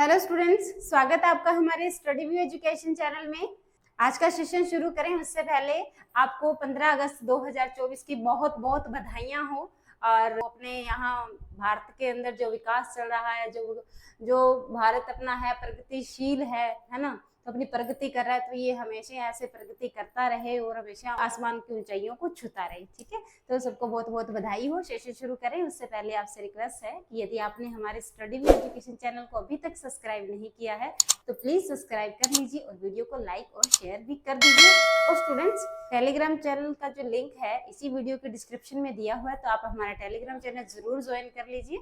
Hello students, स्वागत है आपका हमारे स्टडी व्यू एजुकेशन चैनल में। आज का सेशन शुरू करें उससे पहले आपको 15 अगस्त 2024 की बहुत बहुत बधाइयां हो। और अपने यहाँ भारत के अंदर जो विकास चल रहा है, जो भारत अपना है प्रगतिशील है ना, तो अपनी प्रगति कर रहा है, तो ये हमेशा ऐसे प्रगति करता रहे और हमेशा आसमान की ऊंचाइयों को छूता रहे। ठीक है, तो सबको बहुत बहुत बधाई हो। सेशन शुरू करें उससे पहले आपसे रिक्वेस्ट है कि यदि आपने हमारे स्टडी व्यू एजुकेशन चैनल को अभी तक सब्सक्राइब नहीं किया है तो प्लीज सब्सक्राइब कर लीजिए और वीडियो को लाइक और शेयर भी कर दीजिए। और स्टूडेंट्स, टेलीग्राम चैनल का जो लिंक है इसी वीडियो के डिस्क्रिप्शन में दिया हुआ है, तो आप हमारा टेलीग्राम चैनल जरूर ज्वाइन कर लीजिए।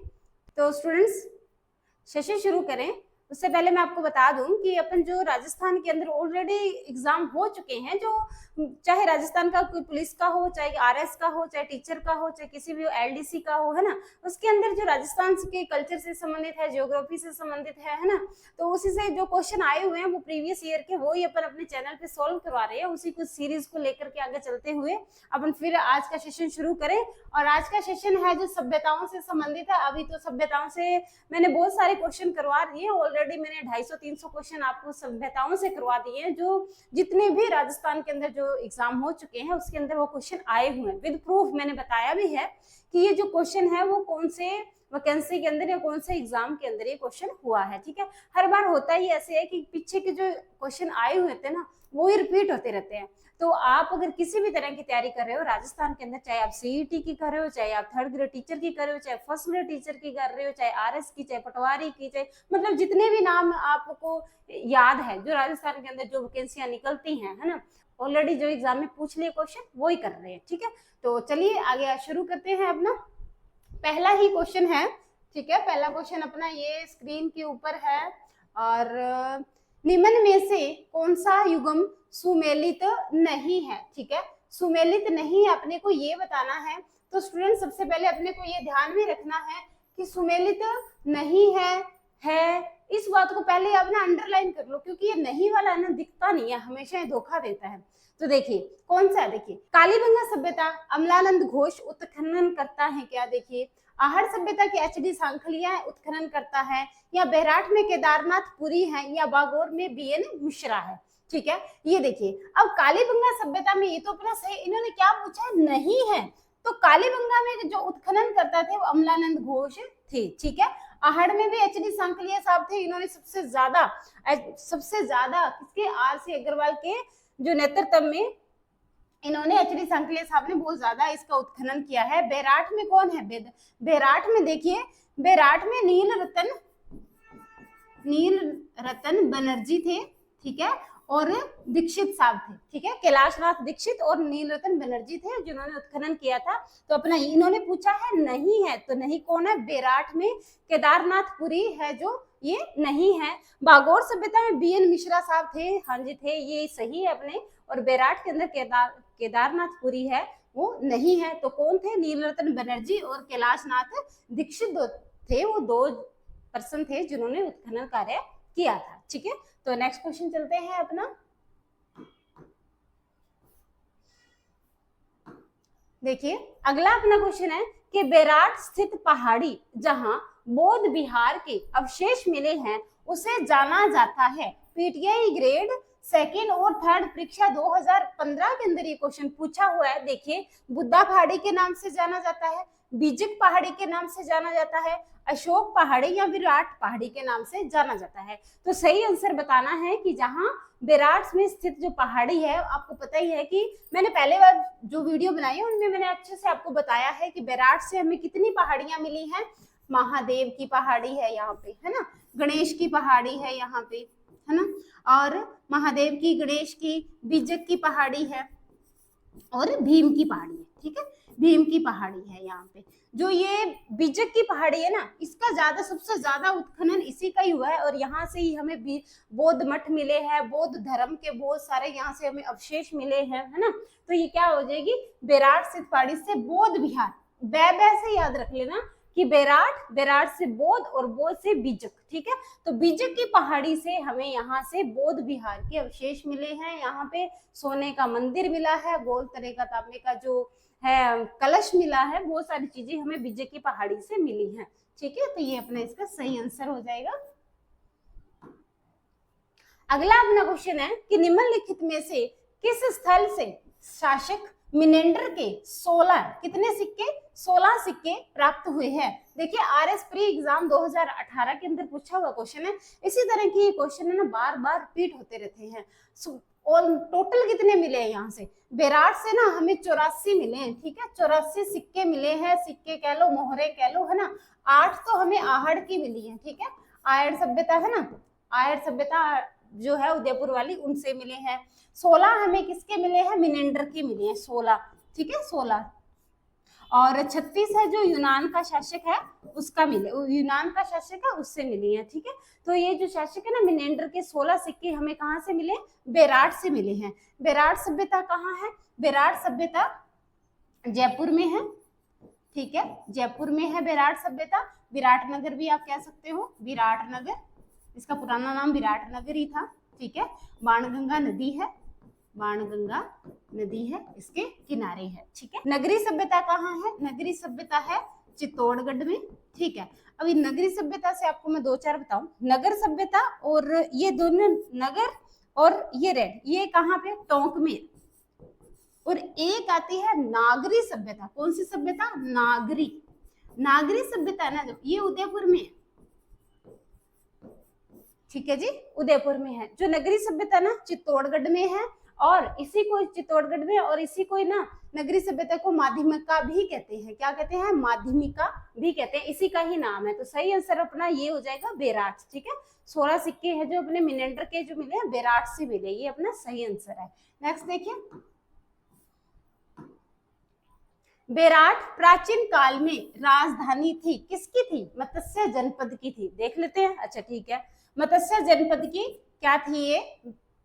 तो स्टूडेंट्स, सेशन शुरू करें उससे पहले मैं आपको बता दूं कि अपन जो राजस्थान के अंदर ऑलरेडी एग्जाम हो चुके हैं, जो चाहे राजस्थान का कोई पुलिस का हो, चाहे आरएस का हो, चाहे टीचर का हो, चाहे किसी भी एलडीसी का हो, है ना, उसके अंदर जो राजस्थान के कल्चर से संबंधित है, ज्योग्राफी से संबंधित है ना, तो उसी से जो क्वेश्चन आए हुए हैं वो प्रीवियस ईयर के, वो ही अपन अपने चैनल पे सॉल्व करवा रहे हैं। उसी कुछ सीरीज को लेकर के आगे चलते हुए अपन फिर आज का सेशन शुरू करें। और आज का सेशन है जो सभ्यताओं से संबंधित है। अभी तो सभ्यताओं से मैंने बहुत सारे क्वेश्चन करवा दिए ऑलरेडी, मैंने 250-300 क्वेश्चन आपको सभ्यताओं से करवा दिए हैं। जो जितने भी राजस्थान के अंदर जो एग्जाम हो चुके हैं उसके अंदर वो क्वेश्चन आए हुए हैं विद प्रूफ। मैंने बताया भी है कि ये जो क्वेश्चन है वो कौन से वैकेंसी के अंदर या कौन से एग्जाम के अंदर ये क्वेश्चन हुआ है। ठीक है, हर बार होता ही ऐसे है कि पीछे के जो क्वेश्चन आए हुए थे ना वो ही रिपीट होते रहते हैं। तो आप अगर किसी भी तरह की तैयारी कर रहे हो राजस्थान के अंदर, चाहे आप सीईटी की कर रहे हो, चाहे आप थर्ड ग्रेड टीचर की कर रहे हो, चाहे फर्स्ट ग्रेड टीचर की कर रहे हो, चाहे आरएस की, चाहे पटवारी की, चाहे मतलब जितने भी नाम आपको याद है जो राजस्थान के अंदर जो वैकेंसियां निकलती हैं, है ना, ऑलरेडी जो एग्जाम में पूछ लिए क्वेश्चन वो ही कर रहे हैं। ठीक है, तो चलिए आगे शुरू करते हैं। अपना पहला ही क्वेश्चन है। ठीक है, पहला क्वेश्चन अपना ये स्क्रीन के ऊपर है। और निम्न में से कौन सा युग्म सुमेलित नहीं है? ठीक है, सुमेलित नहीं अपने को ये बताना है। तो स्टूडेंट, सबसे पहले अपने को ये ध्यान में रखना है कि सुमेलित नहीं है इस बात को पहले आप ना अंडरलाइन कर लो, क्योंकि ये नहीं वाला है ना दिखता नहीं है, हमेशा ये धोखा देता है। तो देखिए कौन सा है, देखिए कालीबंगा सभ्यता अमलानंद घोष उत्खनन करता है क्या? देखिए आहड़ सभ्यता की एचडी सांखलिया उत्खनन करता है, या बैराठ में केदारनाथ पुरी है, या बागोर में बीएन मिश्रा है। ठीक है, ये देखिए अब कालीबंगा सभ्यता में ये तो अपना सही, इन्होंने क्या पूछा है? नहीं है। तो कालीबंगा में जो उत्खनन करता थे वो अमलानंद घोष थे। ठीक है, आहड़ में भी एचडी सांखलिया साहब थे। इन्होंने सबसे ज्यादा किसके, आर सी अग्रवाल के जो नेतृत्व में इन्होंने एचडी सांखलिया साहब ने बहुत ज्यादा इसका उत्खनन किया है। बैराठ में कौन है? बैराठ में देखिए, बैराठ में नील रतन बनर्जी थे। ठीक है, और दीक्षित साहब थे। ठीक है, कैलाशनाथ दीक्षित और नील रतन बनर्जी थे जिन्होंने उत्खनन किया था। तो अपना इन्होंने पूछा है नहीं है, तो नहीं कौन है? बैराठ में केदारनाथ पुरी है जो ये नहीं है। बागोर सभ्यता में बीएन मिश्रा साहब थे। हाँ जी थे, ये सही है अपने। और बैराठ के अंदर केदारनाथ पुरी है वो नहीं है। तो कौन थे? नील रतन बनर्जी और कैलाशनाथ दीक्षित थे, वो दो पर्सन थे जिन्होंने उत्खनन कार्य किया था। ठीक है, तो नेक्स्ट क्वेश्चन चलते हैं अपना। देखिए अगला अपना क्वेश्चन है कि बैराठ स्थित पहाड़ी जहां बौद्ध विहार के अवशेष मिले हैं उसे जाना जाता है। पीटीआई ग्रेड सेकेंड और थर्ड परीक्षा 2015 के अंदर ये क्वेश्चन पूछा हुआ है। देखिए बुद्धा पहाड़ी के नाम से जाना जाता है, बीजक पहाड़ी के नाम से जाना जाता है, अशोक पहाड़ी या विराट पहाड़ी के नाम से जाना जाता है। तो सही आंसर बताना है कि जहां बैराठ में स्थित जो पहाड़ी है, आपको पता ही है कि मैंने पहले बार जो वीडियो बनाई है उनमें मैंने अच्छे से आपको बताया है कि बैराठ से हमें कितनी पहाड़ियां मिली हैं। महादेव की पहाड़ी है यहाँ पे, है ना, गणेश की पहाड़ी है यहाँ पे, है ना, और महादेव की, गणेश की, बीजक की पहाड़ी है और भीम की पहाड़ी है। ठीक है, भीम की पहाड़ी है यहाँ पे। जो ये बीजक की पहाड़ी है ना, इसका सबसे ज्यादा उत्खनन इसी का ही हुआ है। और यहाँ से ही हमें बौद्ध मठ मिले हैं, बौद्ध धर्म के बहुत सारे यहाँ से हमें अवशेष मिले हैं, है ना। तो ये क्या हो जाएगी? बैराठ स्थित पहाड़ी से बौद्ध विहार, बै से याद रख लेना कि बैराठ से बौद्ध और बौद्ध से बीजक। ठीक है, तो बीजक की पहाड़ी से हमें यहाँ से बौद्ध विहार के अवशेष मिले हैं। यहाँ पे सोने का मंदिर मिला है, गोल तरह का तांबे का जो है कलश मिला है, बहुत सारी चीजें हमें बीजक की पहाड़ी से मिली हैं। ठीक है, तो ये अपना इसका सही आंसर हो जाएगा। अगला अपना क्वेश्चन है कि निम्नलिखित में से किस स्थल से शासक मिनेंडर के 16 कितने सिक्के 16 सिक्के प्राप्त हुए हैं। देखिए आरएस प्री एग्जाम 2018 के अंदर पूछा हुआ क्वेश्चन है। इसी तरह की क्वेश्चन है ना बार बार रिपीट होते रहते हैं। और टोटल कितने मिले हैं यहाँ से, बेराट से ना हमें 84 मिले हैं, ठीक है 84 सिक्के मिले हैं, सिक्के कह लो मोहरे कह लो, है ना। 8 तो हमें आहड़ की मिली है, ठीक है, आयड़ सभ्यता है ना, आयड़ सभ्यता जो है उदयपुर वाली उनसे मिले हैं। 16 हमें किसके मिले हैं, मिनेंडर के मिले हैं 16, ठीक है 16। और 36 है जो यूनान का शासक है उसका मिले, यूनान का शासक है उससे मिली है, ठीक है। तो ये जो शासक है ना मिनेंडर के 16 सिक्के हमें कहाँ से मिले, बेराट से मिले हैं। बेराट सभ्यता कहाँ है, बेराट सभ्यता जयपुर में है, ठीक है जयपुर में है बेराट सभ्यता। विराटनगर भी आप कह सकते हो, विराटनगर, इसका पुराना नाम विराटनगर ही था, ठीक है। बाणगंगा नदी है, बाणगंगा नदी है इसके किनारे है, ठीक है। नगरी सभ्यता कहाँ है, नगरी सभ्यता है चित्तौड़गढ़ में, ठीक है। अभी नगरी सभ्यता से आपको मैं 2-4 बताऊं। नगर सभ्यता और ये दोनों नगर और ये रेड ये कहाँ पे, टोंक में। और एक आती है नागरी सभ्यता, कौन सी सभ्यता, नागरी, नागरी सभ्यता ना जो ये उदयपुर में है, ठीक है जी उदयपुर में है। जो नगरी सभ्यता ना चित्तौड़गढ़ में है, और इसी को चित्तौड़गढ़ में और इसी को ना नगरी सभ्यता को माध्यमिका भी कहते हैं, क्या कहते हैं, माध्यमिका भी कहते हैं, इसी का ही नाम है। तो सही आंसर अपना ये हो जाएगा बेराट, ठीक है। 16 सिक्के हैं जो अपने मिनेंडर के जो मिले हैं बेराट से मिले, ये अपना सही आंसर है। नेक्स्ट देखिए, बेराट प्राचीन काल में राजधानी थी, किसकी थी, मत्स्य जनपद की थी। देख लेते हैं, अच्छा ठीक है, मत्स्य जनपद की क्या थी, ये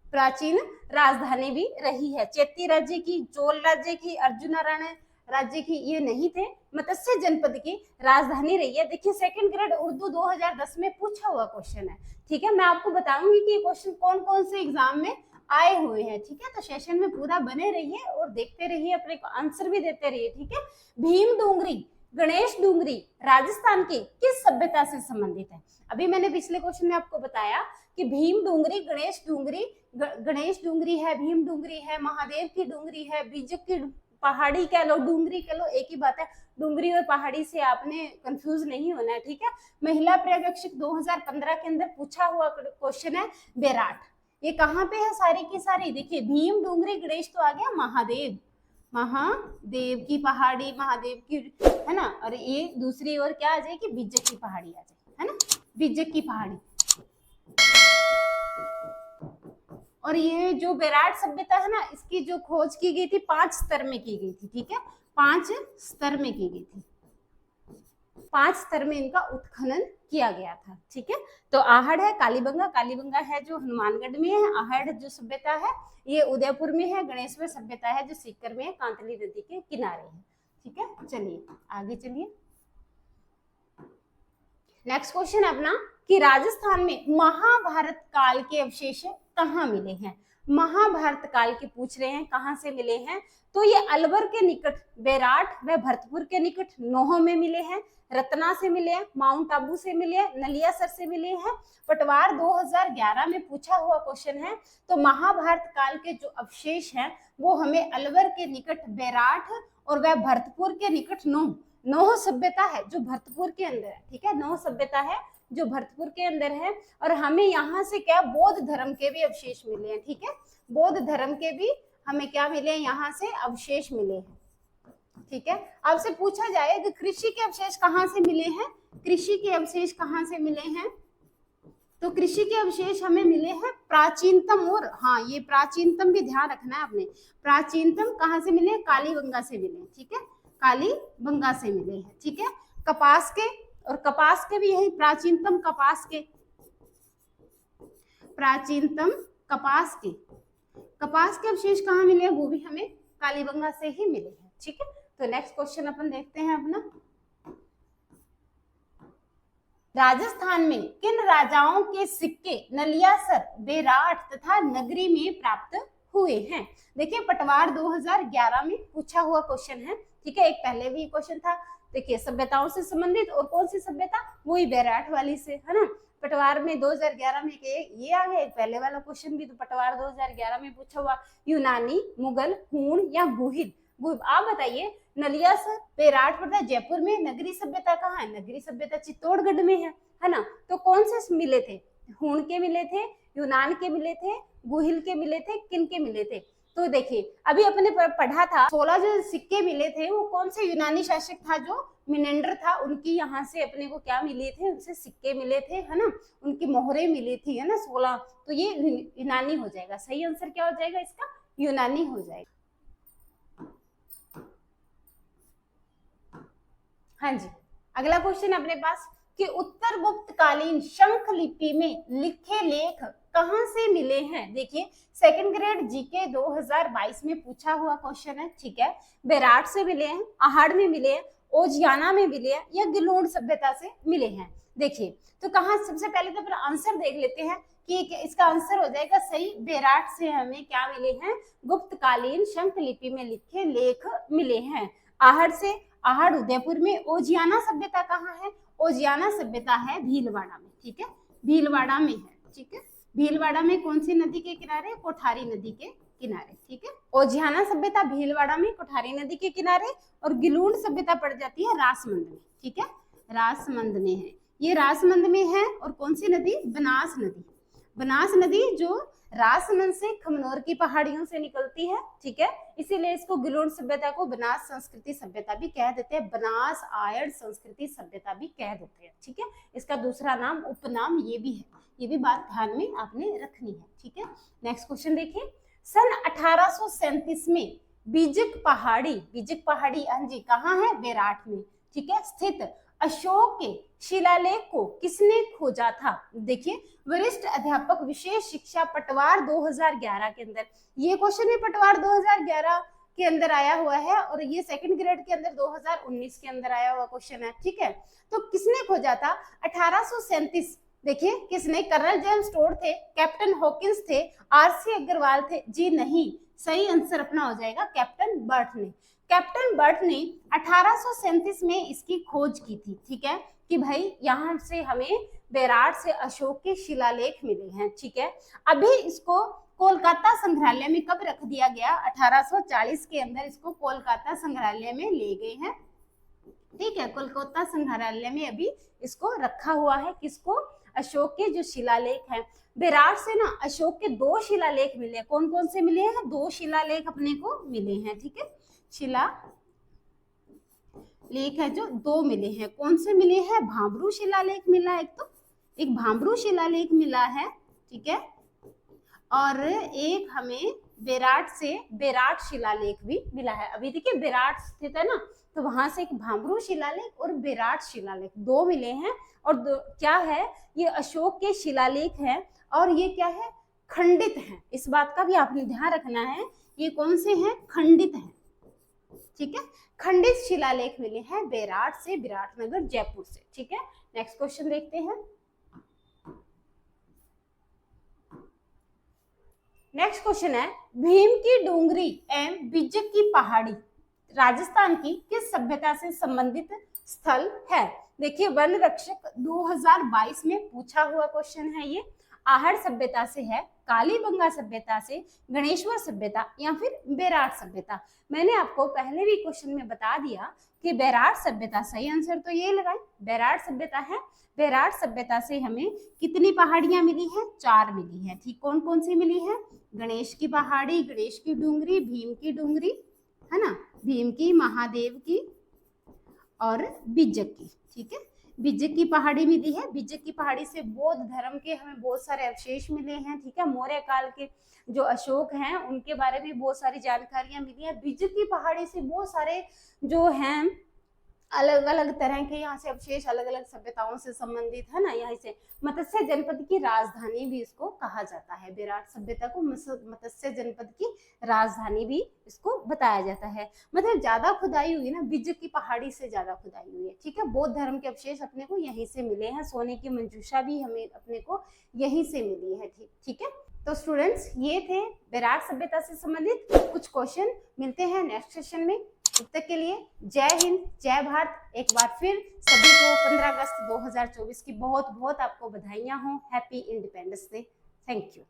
प्राचीन राजधानी भी रही है। चेती राज्य की, चोल राज्य की, अर्जुनारायण राज्य की ये नहीं थे, मत्स्य जनपद की राजधानी रही है। देखिए सेकंड ग्रेड उर्दू 2010 में पूछा हुआ क्वेश्चन है, ठीक है। मैं आपको बताऊंगी कि ये क्वेश्चन कौन कौन से एग्जाम में आए हुए हैं, ठीक है। तो सेशन में पूरा बने रहिए और देखते रहिए, अपने को आंसर भी देते रहिए, ठीक है। भीम डूंगरी, गणेश डूंगरी राजस्थान की किस सभ्यता से संबंधित है। अभी मैंने पिछले क्वेश्चन में आपको बताया कि भीम डूंगरी, गणेश डूंगरी, गणेश डूंगरी है, भीम डूंगरी है, महादेव की डूंगरी है, बीजक की पहाड़ी कह लो, डूंगरी कह लो, एक ही बात है। डूंगरी और पहाड़ी से आपने कंफ्यूज नहीं होना है, ठीक है। महिला पर्यवेक्षक 2015 के अंदर पूछा हुआ क्वेश्चन है बेराट, ये कहाँ पे है सारी की सारी। देखिए भीम डूंगरी गणेश तो आ गया, महादेव, महादेव की पहाड़ी, महादेव की, है ना। और ये दूसरी ओर क्या आ जाएगी, बीजक की पहाड़ी आ जाएगी, है ना, बीजक की पहाड़ी। और ये जो बेराट सभ्यता है ना, इसकी जो खोज की गई थी 5 स्तर में की गई थी, ठीक है, 5 स्तर में की गई थी, 5 स्तर में इनका उत्खनन किया गया था, ठीक है। तो आहड़ है, कालीबंगा, कालीबंगा है जो हनुमानगढ़ में है, आहड़ जो सभ्यता है ये उदयपुर में है, गणेशवर सभ्यता है जो सीकर में है, कांतली नदी के किनारे है, ठीक है। चलिए आगे चलिए, नेक्स्ट क्वेश्चन अपना कि राजस्थान में महाभारत काल के अवशेष कहाँ मिले हैं। महाभारत काल के पूछ रहे हैं, कहाँ से मिले हैं। तो ये अलवर के निकट बेराट व भरतपुर के निकट नोह में मिले हैं, रत्ना से मिले हैं, माउंट आबू से मिले हैं, नलियासर से मिले हैं। पटवार 2011 में पूछा हुआ क्वेश्चन है। तो महाभारत काल के जो अवशेष हैं वो हमें अलवर के निकट बेराट और वह भरतपुर के निकट नोह सभ्यता है जो भरतपुर के अंदर है, ठीक है। नोह सभ्यता है जो भरतपुर के अंदर है। और हमें यहाँ से क्या बौद्ध धर्म के भी अवशेष मिले हैं, ठीक है, बौद्ध धर्म के भी हमें क्या मिले हैं, यहाँ से अवशेष मिले हैं, ठीक है। आपसे पूछा जाए कि कृषि के अवशेष कहाँ से मिले हैं, कृषि के अवशेष कहाँ से मिले हैं। तो कृषि के अवशेष हमें मिले हैं प्राचीनतम, और हाँ ये प्राचीनतम भी ध्यान रखना है आपने, प्राचीनतम कहाँ से मिले, कालीबंगा से मिले, ठीक है, कालीबंगा से मिले हैं, ठीक है। कपास के, और कपास के भी यही प्राचीनतम, कपास के, प्राचीनतम कपास के अवशेष कहाँ मिले हैं, वो भी हमें कालीबंगा से ही मिले हैं, ठीक है। तो नेक्स्ट क्वेश्चन अपन देखते हैं अपना, राजस्थान में किन राजाओं के सिक्के नलियासर, बेराट तथा नगरी में प्राप्त हुए हैं। देखिए पटवार 2011 में पूछा हुआ क्वेश्चन है, ठीक है। एक पहले भी क्वेश्चन था, देखिए सभ्यताओं से संबंधित, और कौन सी सभ्यता, वही बेराट वाली से, है ना। पटवार में 2011 में ये आ गया। पहले वाला क्वेश्चन भी तो पटवार 2011 में पूछा हुआ, यूनानी, मुगल, हूण या गुहिल। आप बताइए, नलियासर, बेराट पर्दा, जयपुर में। नगरी सभ्यता कहाँ है? नगरी सभ्यता चित्तौड़गढ़ में है ना। तो कौन से मिले थे? हूण के मिले थे, यूनान के मिले थे, गुहिल के मिले थे, किन के मिले थे? तो देखिए अभी अपने पढ़ा था 16 जो सिक्के मिले थे वो कौन से यूनानी शासक था? जो मिनेंडर था, उनकी यहाँ से अपने को क्या मिले थे? उनसे सिक्के मिले थे, है ना, उनकी मोहरे मिली थी, है ना, 16। तो ये यूनानी हो जाएगा। सही आंसर क्या हो जाएगा इसका? यूनानी हो जाएगा। हाँ जी, अगला क्वेश्चन अपने पास कि उत्तर गुप्त कालीन शंख लिपि में लिखे लेख कहां से मिले हैं? देखिए सेकंड ग्रेड जीके 2022 में पूछा हुआ क्वेश्चन है, ठीक है। बेराट से मिले हैं, आहड़ में मिले हैं, ओजियाना में मिले हैं या गिलोन सभ्यता से मिले हैं? देखिए तो कहाँ, सबसे पहले तो आंसर देख लेते हैं कि इसका आंसर हो जाएगा सही। बेराट से हमें क्या मिले हैं? गुप्त कालीन शंख लिपि में लिखे लेख मिले हैं। आहड़ से, आहड़ उदयपुर में। ओजियाना सभ्यता कहाँ है? ओजियाना सभ्यता है भीलवाड़ा में, ठीक है, भीलवाड़ा में है, ठीक है। भीलवाड़ा में कौन सी नदी के किनारे? कोठारी नदी के किनारे, ठीक है। ओजियाना सभ्यता भीलवाड़ा में, कोठारी नदी के किनारे। और गिलून सभ्यता पड़ जाती है रासमंद में, ठीक है, रासमंद में है, ये रासमंद में है। और कौन सी नदी? बनास नदी। बनास नदी जो रासमंद से खमनोर की पहाड़ियों से निकलती है, ठीक है, इसीलिए इसको गिलोन सभ्यता को बनास संस्कृति सभ्यता भी कह देते हैं, बनास आयड संस्कृति सभ्यता भी कह देते हैं, ठीक है। इसका दूसरा नाम, उपनाम ये भी है, ये भी बात ध्यान में आपने रखनी है, ठीक है। नेक्स्ट क्वेश्चन देखिए, सन 1837 में बीजक पहाड़ी हाँ जी कहाँ है? बेराट में, ठीक है, स्थित अशोक के शिलालेख को किसने खोजा था? देखिए वरिष्ठ अध्यापक विशेष शिक्षा पटवार 2011 के अंदर, ये क्वेश्चन भी पटवार 2011 के अंदर आया हुआ है और ये सेकंड ग्रेड के अंदर 2019 के अंदर आया हुआ क्वेश्चन है, ठीक है। तो किसने खोजा था? 1837। देखिए किसने? कर्नल जेम्स टोड थे, कैप्टन हॉकिंस थे, आरसी अग्रवाल थे? जी नहीं, सही आंसर अपना हो जाएगा कैप्टन बर्ट ने। कैप्टन बर्ट ने 1837 में इसकी खोज की थी, ठीक है, कि भाई यहाँ से हमें बेराट से अशोक के शिलालेख मिले हैं, ठीक है। अभी इसको कोलकाता संग्रहालय में कब रख दिया गया? 1840 के अंदर इसको कोलकाता संग्रहालय में ले गए हैं, ठीक है, कोलकाता संग्रहालय में अभी इसको रखा हुआ है। किसको? अशोक के जो शिलालेख हैं। बेराट से ना अशोक के 2 शिलालेख मिले। कौन कौन से मिले हैं? 2 शिलालेख अपने को मिले हैं, ठीक है, शिलालेख है जो 2 मिले हैं। कौन से मिले हैं? भांबरू शिलालेख मिला है, एक भांबरू शिलालेख मिला है, ठीक है, और एक हमें बेराट से बेराट शिलालेख भी मिला है। अभी देखिए बेराट स्थित है ना, तो वहां से एक भांबरू शिलालेख और बेराट शिलालेख 2 मिले हैं। और क्या है? ये अशोक के शिलालेख है और ये क्या है? खंडित है। इस बात का भी आपने ध्यान रखना है, ये कौन से हैं? खंडित हैं, ठीक है, खंडित शिलालेख मिले हैं बेराट से, विराटनगर, जयपुर से, ठीक है। नेक्स्ट क्वेश्चन देखते हैं। नेक्स्ट क्वेश्चन है, भीम की डूंगरी एवं बिजक की पहाड़ी राजस्थान की किस सभ्यता से संबंधित स्थल है? देखिए वन रक्षक 2022 में पूछा हुआ क्वेश्चन है ये। आहड़ सभ्यता से है, कालीबंगा सभ्यता से, गणेश्वर सभ्यता या फिर बेराट सभ्यता? मैंने आपको पहले भी क्वेश्चन में बता दिया कि बेराट सभ्यता, सही आंसर तो ये लगाए, बेराट सभ्यता है। बेराट सभ्यता से हमें कितनी पहाड़ियां मिली हैं? 4 मिली हैं, ठीक। कौन कौन सी मिली है? गणेश की पहाड़ी, गणेश की डूंगरी, भीम की डूंगरी, है ना, भीम की, महादेव की और बिजक की, ठीक है, बिजक की पहाड़ी मिली है। बिजक की पहाड़ी से बौद्ध धर्म के हमें बहुत सारे अवशेष मिले हैं, ठीक है, मौर्य काल के जो अशोक हैं उनके बारे में बहुत सारी जानकारियां मिली है। बिजक की पहाड़ी से बहुत सारे जो हैं अलग अलग तरह के यहाँ से अवशेष, अलग अलग सभ्यताओं से संबंधित, है ना। यहाँ से मत्स्य जनपद की राजधानी भी इसको कहा जाता है। बेराट सभ्यता को मत्स्य जनपद की राजधानी भी इसको बताया जाता है। मतलब ज्यादा खुदाई हुई ना, बिजक की पहाड़ी से ज्यादा खुदाई हुई है, ठीक है। बौद्ध धर्म के अवशेष अपने को यहीं से मिले हैं। सोने की मंजूषा भी हमें अपने को यहीं से मिली है, ठीक है। तो स्टूडेंट्स ये थे बेराट सभ्यता से संबंधित कुछ क्वेश्चन। मिलते हैं नेक्स्ट सेशन में। तब तक के लिए जय हिंद, जय भारत। एक बार फिर सभी को 15 अगस्त 2024 की बहुत बहुत आपको बधाइयां हो। Happy independence day. Thank you.